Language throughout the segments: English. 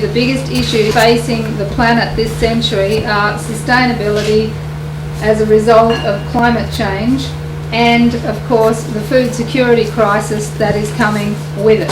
The biggest issue facing the planet this century are sustainability as a result of climate change and, of course, the food security crisis that is coming with it.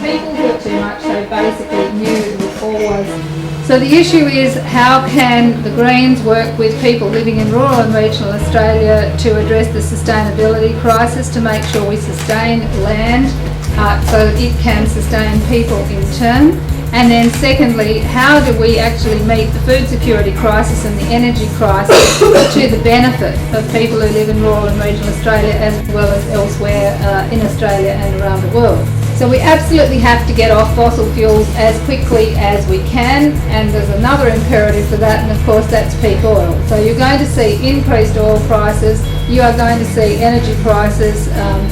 People got too much, they basically knew it was always. So the issue is, how can the Greens work with people living in rural and regional Australia to address the sustainability crisis, to make sure we sustain land so that it can sustain people in turn? And then secondly, how do we actually meet the food security crisis and the energy crisis to the benefit of people who live in rural and regional Australia as well as elsewhere in Australia and around the world? So we absolutely have to get off fossil fuels as quickly as we can, and there's another imperative for that, and of course that's peak oil. So you're going to see increased oil prices, you are going to see energy prices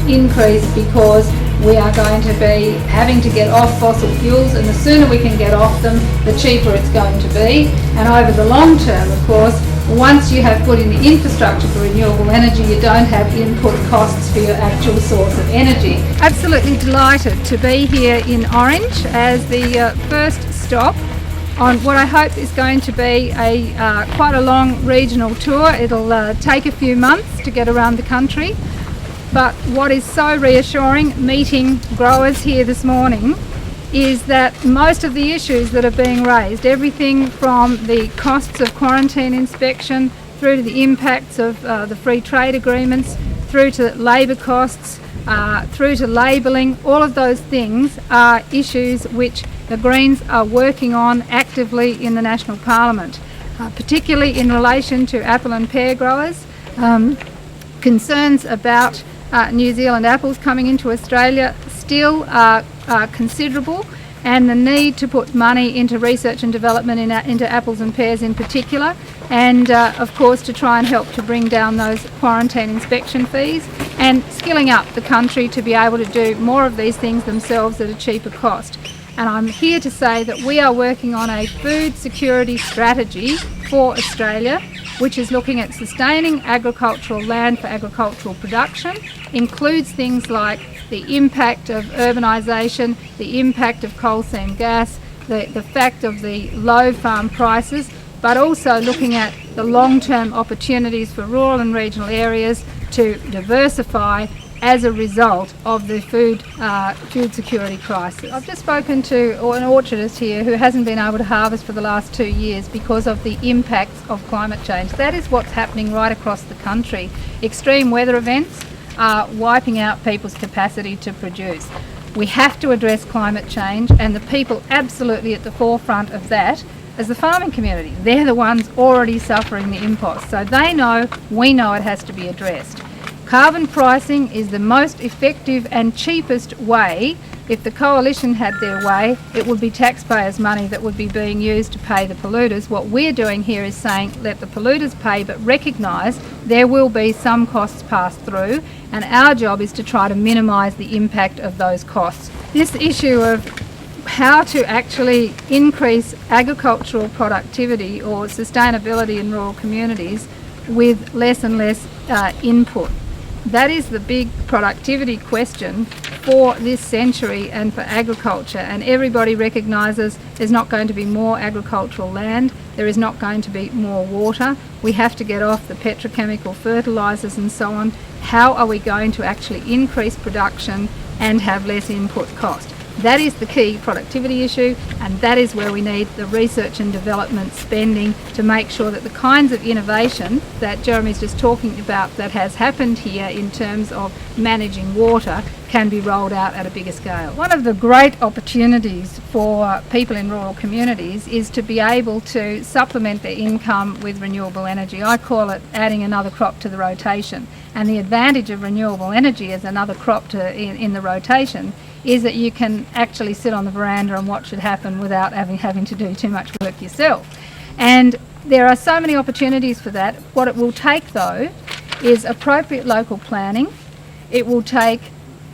increase, because we are going to be having to get off fossil fuels, and the sooner we can get off them, the cheaper it's going to be. And over the long term, of course, once you have put in the infrastructure for renewable energy, you don't have input costs for your actual source of energy. Absolutely delighted to be here in Orange as the first stop on what I hope is going to be quite a long regional tour. It'll take a few months to get around the country, but what is so reassuring meeting growers here this morning is that most of the issues that are being raised, everything from the costs of quarantine inspection through to the impacts of the free trade agreements, through to labour costs, through to labelling, all of those things are issues which the Greens are working on actively in the National Parliament, particularly in relation to apple and pear growers. Concerns about New Zealand apples coming into Australia still are considerable, and the need to put money into research and development into apples and pears in particular, and of course to try and help to bring down those quarantine inspection fees, and skilling up the country to be able to do more of these things themselves at a cheaper cost. And I'm here to say that we are working on a food security strategy for Australia, which is looking at sustaining agricultural land for agricultural production, includes things like the impact of urbanisation, the impact of coal seam gas, the fact of the low farm prices, but also looking at the long-term opportunities for rural and regional areas to diversify as a result of the food security crisis. I've just spoken to an orchardist here who hasn't been able to harvest for the last 2 years because of the impacts of climate change. That is what's happening right across the country. Extreme weather events are wiping out people's capacity to produce. We have to address climate change, and the people absolutely at the forefront of that is the farming community. They're the ones already suffering the impacts, so they know, we know it has to be addressed. Carbon pricing is the most effective and cheapest way. If the coalition had their way, it would be taxpayers' money that would be being used to pay the polluters. What we're doing here is saying let the polluters pay, but recognise there will be some costs passed through, and our job is to try to minimise the impact of those costs. This issue of how to actually increase agricultural productivity or sustainability in rural communities with less and less input. That is the big productivity question for this century and for agriculture, and everybody recognises there's not going to be more agricultural land, there is not going to be more water. We have to get off the petrochemical fertilisers and so on. How are we going to actually increase production and have less input cost? That is the key productivity issue, and that is where we need the research and development spending to make sure that the kinds of innovation that Jeremy's just talking about that has happened here in terms of managing water can be rolled out at a bigger scale. One of the great opportunities for people in rural communities is to be able to supplement their income with renewable energy. I call it adding another crop to the rotation, and the advantage of renewable energy as another crop in the rotation is that you can actually sit on the veranda and watch it happen without having to do too much work yourself. And there are so many opportunities for that. What it will take, though, is appropriate local planning. It will take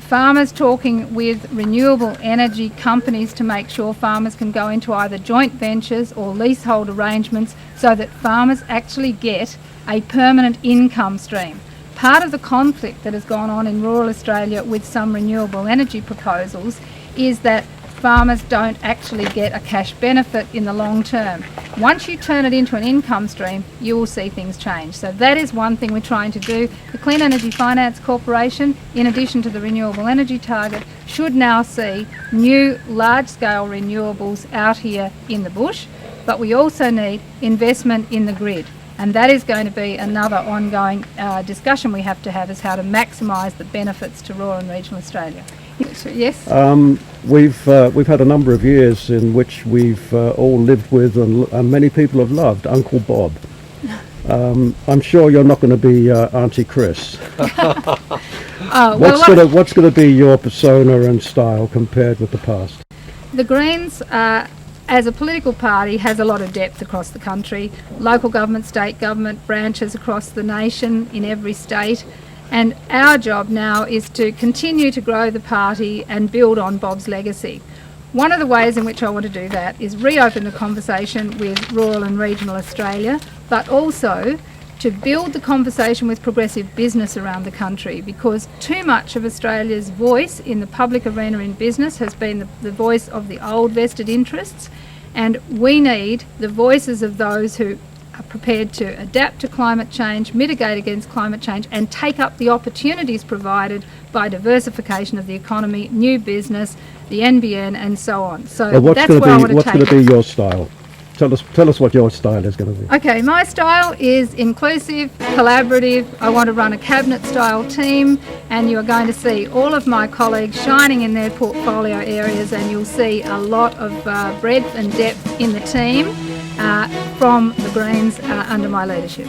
farmers talking with renewable energy companies to make sure farmers can go into either joint ventures or leasehold arrangements so that farmers actually get a permanent income stream. part of the conflict that has gone on in rural Australia with some renewable energy proposals is that farmers don't actually get a cash benefit in the long term. Once you turn it into an income stream, you will see things change. So that is one thing we're trying to do. The Clean Energy Finance Corporation, in addition to the renewable energy target, should now see new large-scale renewables out here in the bush, but we also need investment in the grid. And that is going to be another ongoing discussion we have to have, is how to maximise the benefits to rural and regional Australia. Yes? We've had a number of years in which we've all lived with and many people have loved Uncle Bob. I'm sure you're not going to be Auntie Chris. What's going to be your persona and style compared with the past? The Greens, as a political party, has a lot of depth across the country. Local government, state government, branches across the nation in every state. And our job now is to continue to grow the party and build on Bob's legacy. One of the ways in which I want to do that is reopen the conversation with rural and regional Australia, but also to build the conversation with progressive business around the country, because too much of Australia's voice in the public arena in business has been the voice of the old vested interests, and we need the voices of those who are prepared to adapt to climate change, mitigate against climate change, and take up the opportunities provided by diversification of the economy, new business, the NBN, and so on. So that's where I want to take it. What's going to be your style? Tell us what your style is going to be. Okay, my style is inclusive, collaborative. I want to run a cabinet-style team, and you are going to see all of my colleagues shining in their portfolio areas, and you'll see a lot of breadth and depth in the team from the Greens under my leadership.